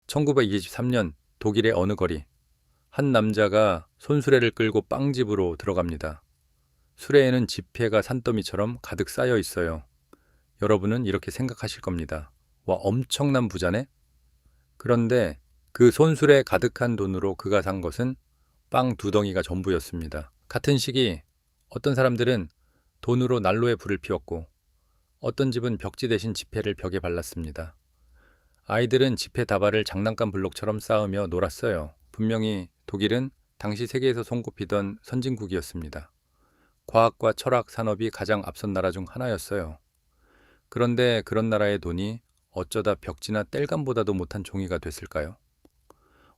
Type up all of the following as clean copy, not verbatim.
1923년 독일의 어느 거리, 한 남자가 손수레를 끌고 빵집으로 들어갑니다. 수레에는 지폐가 산더미처럼 가득 쌓여 있어요. 여러분은 이렇게 생각하실 겁니다. 와, 엄청난 부자네? 그런데 그 손수레 가득한 돈으로 그가 산 것은 빵 두 덩이가 전부였습니다. 같은 시기 어떤 사람들은 돈으로 난로에 불을 피웠고 어떤 집은 벽지 대신 지폐를 벽에 발랐습니다. 아이들은 지폐 다발을 장난감 블록처럼 쌓으며 놀았어요. 분명히 독일은 당시 세계에서 손꼽히던 선진국이었습니다. 과학과 철학, 산업이 가장 앞선 나라 중 하나였어요. 그런데 그런 나라의 돈이 어쩌다 벽지나 땔감보다도 못한 종이가 됐을까요?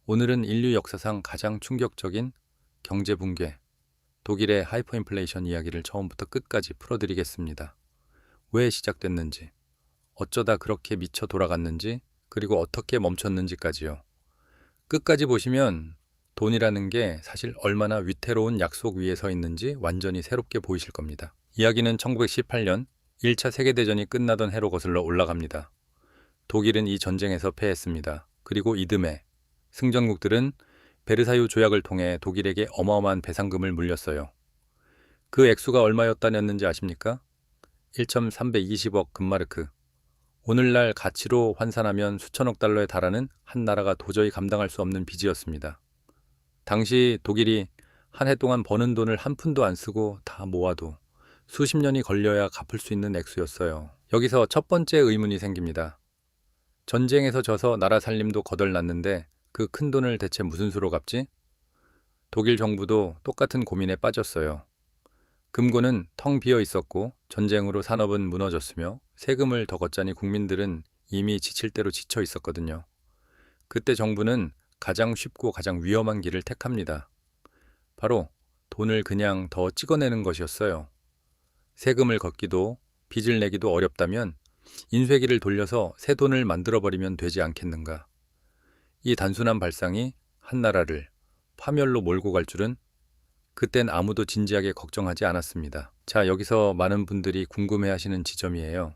오늘은 인류 역사상 가장 충격적인 경제 붕괴, 독일의 하이퍼인플레이션 이야기를 처음부터 끝까지 풀어드리겠습니다. 왜 시작됐는지, 어쩌다 그렇게 미쳐 돌아갔는지, 그리고 어떻게 멈췄는지까지요. 끝까지 보시면 돈이라는 게 사실 얼마나 위태로운 약속 위에 서 있는지 완전히 새롭게 보이실 겁니다. 이야기는 1918년 1차 세계대전이 끝나던 해로 거슬러 올라갑니다. 독일은 이 전쟁에서 패했습니다. 그리고 이듬해 승전국들은 베르사유 조약을 통해 독일에게 어마어마한 배상금을 물렸어요. 그 액수가 얼마였다였는지 아십니까? 1,320억 금마르크. 오늘날 가치로 환산하면 수천억 달러에 달하는 한 나라가 도저히 감당할 수 없는 빚이었습니다. 당시 독일이 한 해 동안 버는 돈을 한 푼도 안 쓰고 다 모아도 수십 년이 걸려야 갚을 수 있는 액수였어요. 여기서 첫 번째 의문이 생깁니다. 전쟁에서 져서 나라 살림도 거덜났는데 그 큰 돈을 대체 무슨 수로 갚지? 독일 정부도 똑같은 고민에 빠졌어요. 금고는 텅 비어 있었고 전쟁으로 산업은 무너졌으며 세금을 더 걷자니 국민들은 이미 지칠 대로 지쳐 있었거든요. 그때 정부는 가장 쉽고 가장 위험한 길을 택합니다. 바로 돈을 그냥 더 찍어내는 것이었어요. 세금을 걷기도 빚을 내기도 어렵다면 인쇄기를 돌려서 새 돈을 만들어버리면 되지 않겠는가. 이 단순한 발상이 한 나라를 파멸로 몰고 갈 줄은 그땐 아무도 진지하게 걱정하지 않았습니다. 자, 여기서 많은 분들이 궁금해하시는 지점이에요.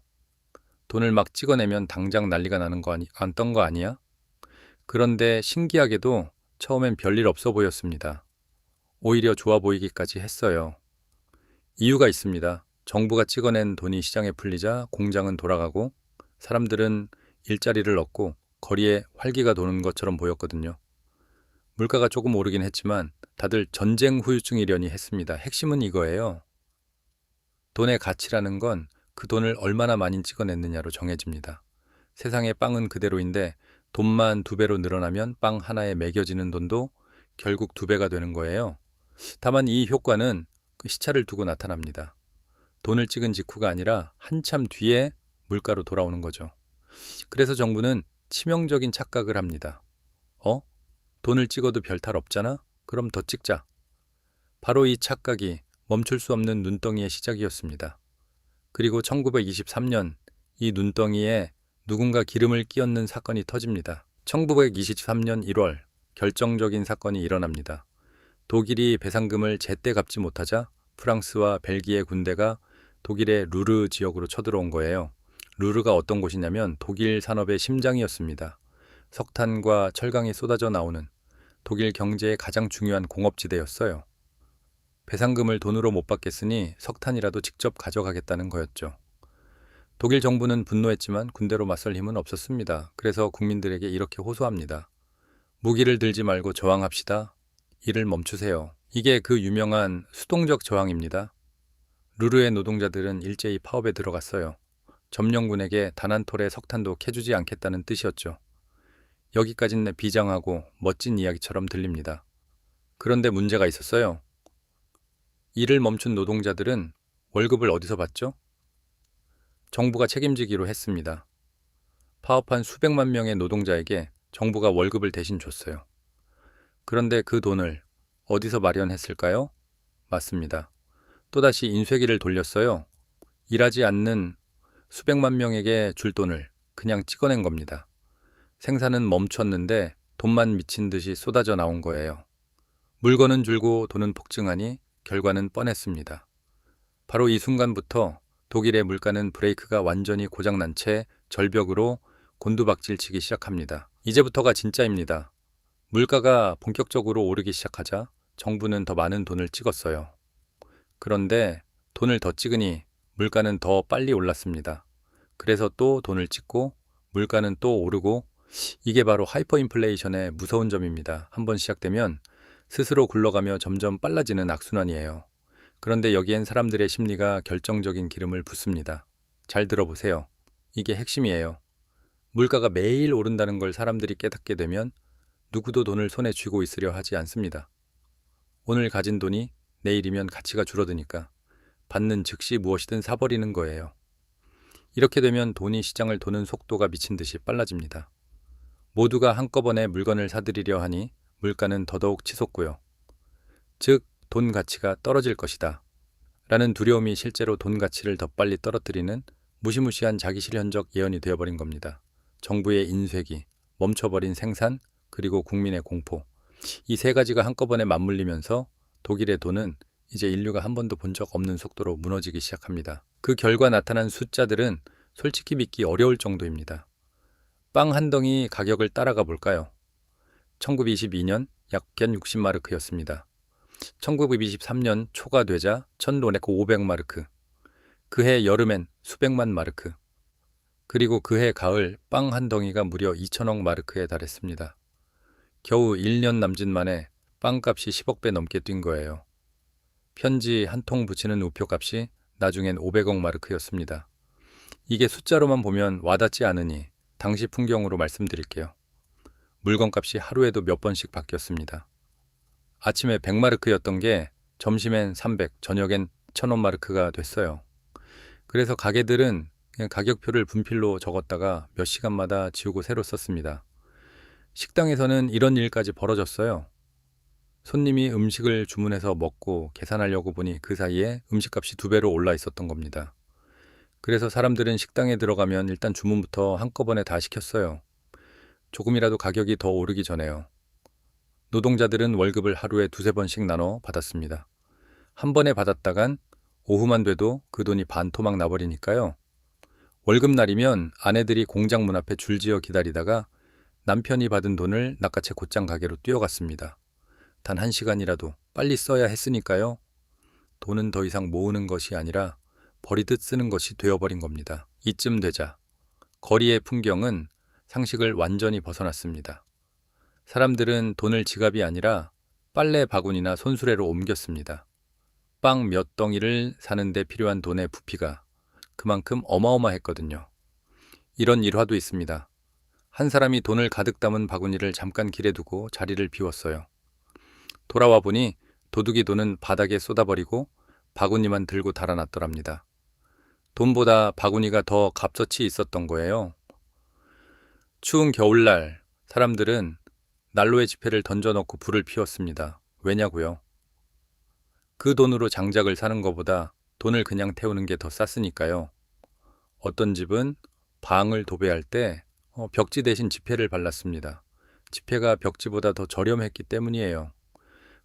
돈을 막 찍어내면 당장 난리가 나는 거 안 떤 거 아니야? 그런데 신기하게도 처음엔 별일 없어 보였습니다. 오히려 좋아 보이기까지 했어요. 이유가 있습니다. 정부가 찍어낸 돈이 시장에 풀리자 공장은 돌아가고 사람들은 일자리를 얻고 거리에 활기가 도는 것처럼 보였거든요. 물가가 조금 오르긴 했지만 다들 전쟁 후유증이려니 했습니다. 핵심은 이거예요. 돈의 가치라는 건 그 돈을 얼마나 많이 찍어냈느냐로 정해집니다. 세상의 빵은 그대로인데 돈만 2배로 늘어나면 빵 하나에 매겨지는 돈도 결국 2배가 되는 거예요. 다만 이 효과는 그 시차를 두고 나타납니다. 돈을 찍은 직후가 아니라 한참 뒤에 물가로 돌아오는 거죠. 그래서 정부는 치명적인 착각을 합니다. 돈을 찍어도 별 탈 없잖아? 그럼 더 찍자. 바로 이 착각이 멈출 수 없는 눈덩이의 시작이었습니다. 그리고 1923년 이 눈덩이에 누군가 기름을 끼얹는 사건이 터집니다. 1923년 1월 결정적인 사건이 일어납니다. 독일이 배상금을 제때 갚지 못하자 프랑스와 벨기에 군대가 독일의 루르 지역으로 쳐들어온 거예요. 루르가 어떤 곳이냐면 독일 산업의 심장이었습니다. 석탄과 철강이 쏟아져 나오는 독일 경제의 가장 중요한 공업지대였어요. 배상금을 돈으로 못 받겠으니 석탄이라도 직접 가져가겠다는 거였죠. 독일 정부는 분노했지만 군대로 맞설 힘은 없었습니다. 그래서 국민들에게 이렇게 호소합니다. 무기를 들지 말고 저항합시다. 일을 멈추세요. 이게 그 유명한 수동적 저항입니다. 루르의 노동자들은 일제히 파업에 들어갔어요. 점령군에게 단 한 톨의 석탄도 캐주지 않겠다는 뜻이었죠. 여기까지는 비장하고 멋진 이야기처럼 들립니다. 그런데 문제가 있었어요. 일을 멈춘 노동자들은 월급을 어디서 받죠? 정부가 책임지기로 했습니다. 파업한 수백만 명의 노동자에게 정부가 월급을 대신 줬어요. 그런데 그 돈을 어디서 마련했을까요? 맞습니다. 또다시 인쇄기를 돌렸어요. 일하지 않는 수백만 명에게 줄 돈을 그냥 찍어낸 겁니다. 생산은 멈췄는데 돈만 미친 듯이 쏟아져 나온 거예요. 물건은 줄고 돈은 폭증하니 결과는 뻔했습니다. 바로 이 순간부터 독일의 물가는 브레이크가 완전히 고장난 채 절벽으로 곤두박질치기 시작합니다. 이제부터가 진짜입니다. 물가가 본격적으로 오르기 시작하자 정부는 더 많은 돈을 찍었어요. 그런데 돈을 더 찍으니 물가는 더 빨리 올랐습니다. 그래서 또 돈을 찍고 물가는 또 오르고, 이게 바로 하이퍼 인플레이션의 무서운 점입니다. 한번 시작되면 스스로 굴러가며 점점 빨라지는 악순환이에요. 그런데 여기엔 사람들의 심리가 결정적인 기름을 붓습니다. 잘 들어보세요. 이게 핵심이에요. 물가가 매일 오른다는 걸 사람들이 깨닫게 되면 누구도 돈을 손에 쥐고 있으려 하지 않습니다. 오늘 가진 돈이 내일이면 가치가 줄어드니까 받는 즉시 무엇이든 사버리는 거예요. 이렇게 되면 돈이 시장을 도는 속도가 미친 듯이 빨라집니다. 모두가 한꺼번에 물건을 사들이려 하니 물가는 더더욱 치솟고요. 즉, 돈 가치가 떨어질 것이다 라는 두려움이 실제로 돈 가치를 더 빨리 떨어뜨리는 무시무시한 자기실현적 예언이 되어버린 겁니다. 정부의 인쇄기, 멈춰버린 생산, 그리고 국민의 공포, 이 세 가지가 한꺼번에 맞물리면서 독일의 돈은 이제 인류가 한 번도 본 적 없는 속도로 무너지기 시작합니다. 그 결과 나타난 숫자들은 솔직히 믿기 어려울 정도입니다. 빵 한 덩이 가격을 따라가 볼까요? 1922년 약 60마르크였습니다. 1923년 초가 되자 1,500마르크, 그해 여름엔 수백만 마르크, 그리고 그해 가을 빵 한 덩이가 무려 2천억 마르크에 달했습니다. 겨우 1년 남짓 만에 빵값이 10억 배 넘게 뛴 거예요. 편지 한 통 붙이는 우표값이 나중엔 500억 마르크였습니다. 이게 숫자로만 보면 와닿지 않으니 당시 풍경으로 말씀드릴게요. 물건값이 하루에도 몇 번씩 바뀌었습니다. 아침에 100마르크였던 게 점심엔 300, 저녁엔 1,000원 마르크가 됐어요. 그래서 가게들은 그냥 가격표를 분필로 적었다가 몇 시간마다 지우고 새로 썼습니다. 식당에서는 이런 일까지 벌어졌어요. 손님이 음식을 주문해서 먹고 계산하려고 보니 그 사이에 음식값이 2배로 올라 있었던 겁니다. 그래서 사람들은 식당에 들어가면 일단 주문부터 한꺼번에 다 시켰어요. 조금이라도 가격이 더 오르기 전에요. 노동자들은 월급을 하루에 2~3번씩 나눠 받았습니다. 한 번에 받았다간 오후만 돼도 그 돈이 반토막 나버리니까요. 월급날이면 아내들이 공장 문 앞에 줄지어 기다리다가 남편이 받은 돈을 낚아채 곧장 가게로 뛰어갔습니다. 단 1시간이라도 빨리 써야 했으니까요. 돈은 더 이상 모으는 것이 아니라 버리듯 쓰는 것이 되어버린 겁니다. 이쯤 되자 거리의 풍경은 상식을 완전히 벗어났습니다. 사람들은 돈을 지갑이 아니라 빨래 바구니나 손수레로 옮겼습니다. 빵 몇 덩이를 사는데 필요한 돈의 부피가 그만큼 어마어마했거든요. 이런 일화도 있습니다. 한 사람이 돈을 가득 담은 바구니를 잠깐 길에 두고 자리를 비웠어요. 돌아와 보니 도둑이 돈은 바닥에 쏟아버리고 바구니만 들고 달아났더랍니다. 돈보다 바구니가 더 값어치 있었던 거예요. 추운 겨울날 사람들은 난로에 지폐를 던져놓고 불을 피웠습니다. 왜냐고요? 그 돈으로 장작을 사는 것보다 돈을 그냥 태우는 게 더 쌌으니까요. 어떤 집은 방을 도배할 때 벽지 대신 지폐를 발랐습니다. 지폐가 벽지보다 더 저렴했기 때문이에요.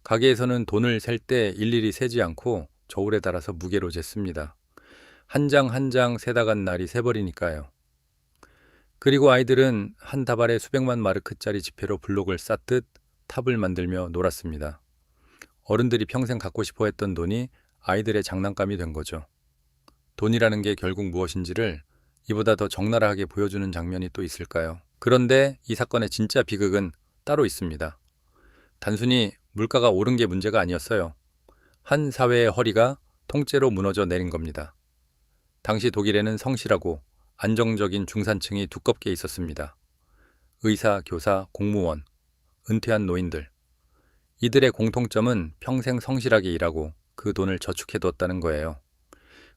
가게에서는 돈을 셀 때 일일이 세지 않고 저울에 달아서 무게로 쟀습니다. 한 장 한 장 세다간 날이 새버리니까요. 그리고 아이들은 한 다발에 수백만 마르크짜리 지폐로 블록을 쌓듯 탑을 만들며 놀았습니다. 어른들이 평생 갖고 싶어 했던 돈이 아이들의 장난감이 된 거죠. 돈이라는 게 결국 무엇인지를 이보다 더 적나라하게 보여주는 장면이 또 있을까요? 그런데 이 사건의 진짜 비극은 따로 있습니다. 단순히 물가가 오른 게 문제가 아니었어요. 한 사회의 허리가 통째로 무너져 내린 겁니다. 당시 독일에는 성실하고 안정적인 중산층이 두껍게 있었습니다. 의사, 교사, 공무원, 은퇴한 노인들. 이들의 공통점은 평생 성실하게 일하고 그 돈을 저축해뒀다는 거예요.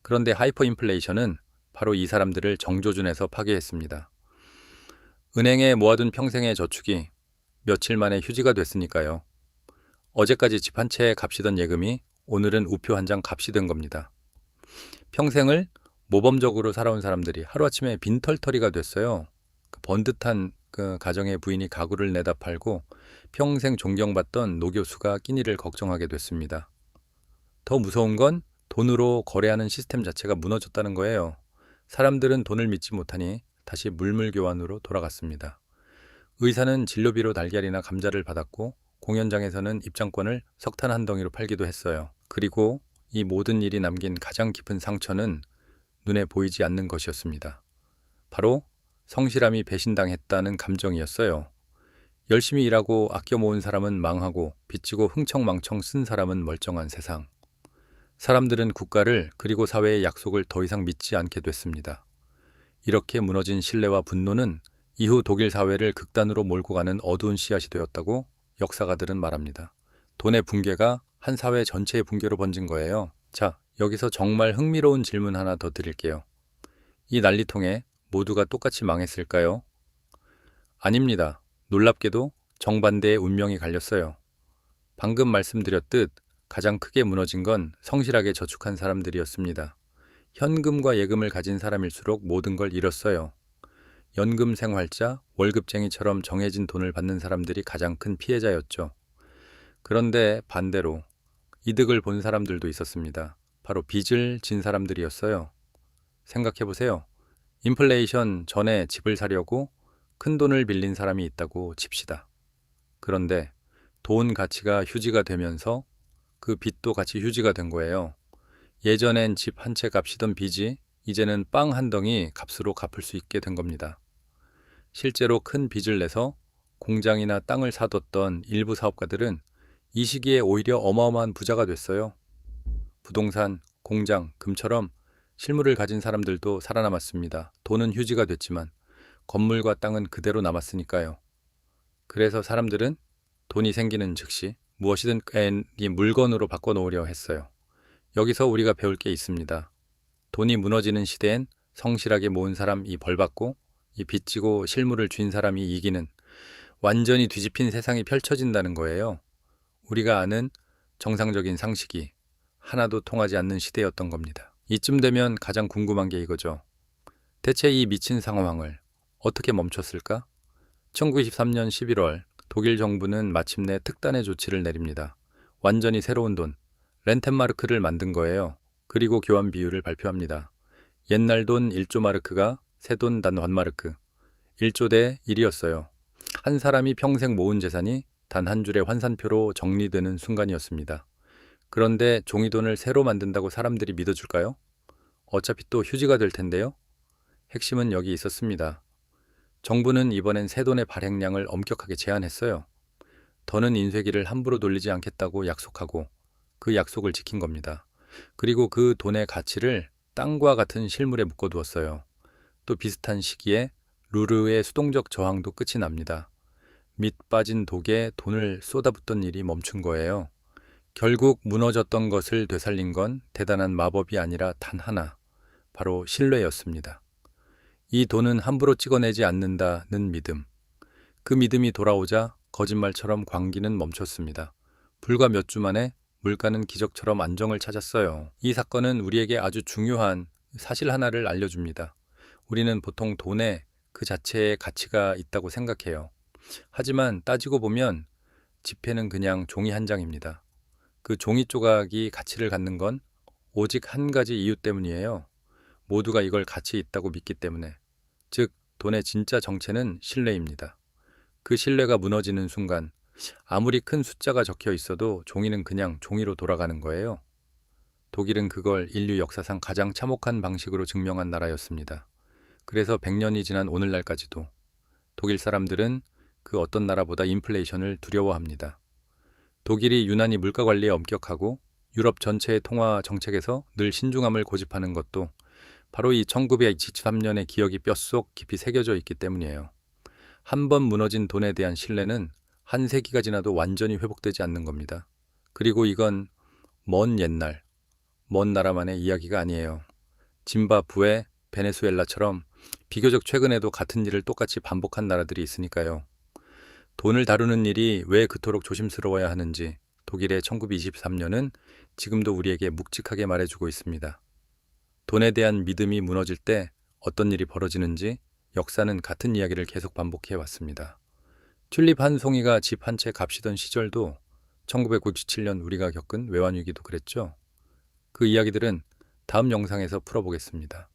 그런데 하이퍼 인플레이션은 바로 이 사람들을 정조준에서 파괴했습니다. 은행에 모아둔 평생의 저축이 며칠 만에 휴지가 됐으니까요. 어제까지 집 한 채에 값이던 예금이 오늘은 우표 한 장 값이 된 겁니다. 평생을 모범적으로 살아온 사람들이 하루아침에 빈털터리가 됐어요. 번듯한 그 가정의 부인이 가구를 내다 팔고 평생 존경받던 노교수가 끼니를 걱정하게 됐습니다. 더 무서운 건 돈으로 거래하는 시스템 자체가 무너졌다는 거예요. 사람들은 돈을 믿지 못하니 다시 물물교환으로 돌아갔습니다. 의사는 진료비로 달걀이나 감자를 받았고 공연장에서는 입장권을 석탄 한 덩이로 팔기도 했어요. 그리고 이 모든 일이 남긴 가장 깊은 상처는 눈에 보이지 않는 것이었습니다. 바로 성실함이 배신당했다는 감정이었어요. 열심히 일하고 아껴 모은 사람은 망하고 빚지고 흥청망청 쓴 사람은 멀쩡한 세상. 사람들은 국가를 그리고 사회의 약속을 더 이상 믿지 않게 됐습니다. 이렇게 무너진 신뢰와 분노는 이후 독일 사회를 극단으로 몰고 가는 어두운 씨앗이 되었다고 역사가들은 말합니다. 돈의 붕괴가 한 사회 전체의 붕괴로 번진 거예요. 자, 여기서 정말 흥미로운 질문 하나 더 드릴게요. 이 난리통에 모두가 똑같이 망했을까요? 아닙니다. 놀랍게도 정반대의 운명이 갈렸어요. 방금 말씀드렸듯 가장 크게 무너진 건 성실하게 저축한 사람들이었습니다. 현금과 예금을 가진 사람일수록 모든 걸 잃었어요. 연금 생활자, 월급쟁이처럼 정해진 돈을 받는 사람들이 가장 큰 피해자였죠. 그런데 반대로 이득을 본 사람들도 있었습니다. 바로 빚을 진 사람들이었어요. 생각해보세요. 인플레이션 전에 집을 사려고 큰 돈을 빌린 사람이 있다고 칩시다. 그런데 돈 가치가 휴지가 되면서 그 빚도 같이 휴지가 된 거예요. 예전엔 집 한 채 값이던 빚이 이제는 빵 한 덩이 값으로 갚을 수 있게 된 겁니다. 실제로 큰 빚을 내서 공장이나 땅을 사뒀던 일부 사업가들은 이 시기에 오히려 어마어마한 부자가 됐어요. 부동산, 공장, 금처럼 실물을 가진 사람들도 살아남았습니다. 돈은 휴지가 됐지만 건물과 땅은 그대로 남았으니까요. 그래서 사람들은 돈이 생기는 즉시 무엇이든 이 물건으로 바꿔놓으려 했어요. 여기서 우리가 배울 게 있습니다. 돈이 무너지는 시대엔 성실하게 모은 사람이 벌받고 이 빚지고 실물을 쥔 사람이 이기는 완전히 뒤집힌 세상이 펼쳐진다는 거예요. 우리가 아는 정상적인 상식이 하나도 통하지 않는 시대였던 겁니다. 이쯤 되면 가장 궁금한 게 이거죠. 대체 이 미친 상황을 어떻게 멈췄을까? 1923년 11월 독일 정부는 마침내 특단의 조치를 내립니다. 완전히 새로운 돈, 렌텐마르크를 만든 거예요. 그리고 교환 비율을 발표합니다. 옛날 돈 1조 마르크가 새 돈 단 환마르크, 1조 대 1이었어요. 한 사람이 평생 모은 재산이 단 한 줄의 환산표로 정리되는 순간이었습니다. 그런데 종이돈을 새로 만든다고 사람들이 믿어줄까요? 어차피 또 휴지가 될 텐데요. 핵심은 여기 있었습니다. 정부는 이번엔 새 돈의 발행량을 엄격하게 제한했어요. 더는 인쇄기를 함부로 돌리지 않겠다고 약속하고 그 약속을 지킨 겁니다. 그리고 그 돈의 가치를 땅과 같은 실물에 묶어두었어요. 또 비슷한 시기에 루르의 수동적 저항도 끝이 납니다. 밑 빠진 독에 돈을 쏟아붓던 일이 멈춘 거예요. 결국 무너졌던 것을 되살린 건 대단한 마법이 아니라 단 하나, 바로 신뢰였습니다. 이 돈은 함부로 찍어내지 않는다는 믿음. 그 믿음이 돌아오자 거짓말처럼 광기는 멈췄습니다. 불과 몇 주 만에 물가는 기적처럼 안정을 찾았어요. 이 사건은 우리에게 아주 중요한 사실 하나를 알려줍니다. 우리는 보통 돈에 그 자체의 가치가 있다고 생각해요. 하지만 따지고 보면 지폐는 그냥 종이 한 장입니다. 그 종이 조각이 가치를 갖는 건 오직 한 가지 이유 때문이에요. 모두가 이걸 가치 있다고 믿기 때문에. 즉, 돈의 진짜 정체는 신뢰입니다. 그 신뢰가 무너지는 순간 아무리 큰 숫자가 적혀 있어도 종이는 그냥 종이로 돌아가는 거예요. 독일은 그걸 인류 역사상 가장 참혹한 방식으로 증명한 나라였습니다. 그래서 100년이 지난 오늘날까지도 독일 사람들은 그 어떤 나라보다 인플레이션을 두려워합니다. 독일이 유난히 물가 관리에 엄격하고 유럽 전체의 통화 정책에서 늘 신중함을 고집하는 것도 바로 이 1923년의 기억이 뼛속 깊이 새겨져 있기 때문이에요. 한 번 무너진 돈에 대한 신뢰는 한 세기가 지나도 완전히 회복되지 않는 겁니다. 그리고 이건 먼 옛날, 먼 나라만의 이야기가 아니에요. 짐바브웨, 베네수엘라처럼 비교적 최근에도 같은 일을 똑같이 반복한 나라들이 있으니까요. 돈을 다루는 일이 왜 그토록 조심스러워야 하는지 독일의 1923년은 지금도 우리에게 묵직하게 말해주고 있습니다. 돈에 대한 믿음이 무너질 때 어떤 일이 벌어지는지 역사는 같은 이야기를 계속 반복해 왔습니다. 튤립 한 송이가 집 한 채 값이던 시절도 1997년 우리가 겪은 외환위기도 그랬죠. 그 이야기들은 다음 영상에서 풀어보겠습니다.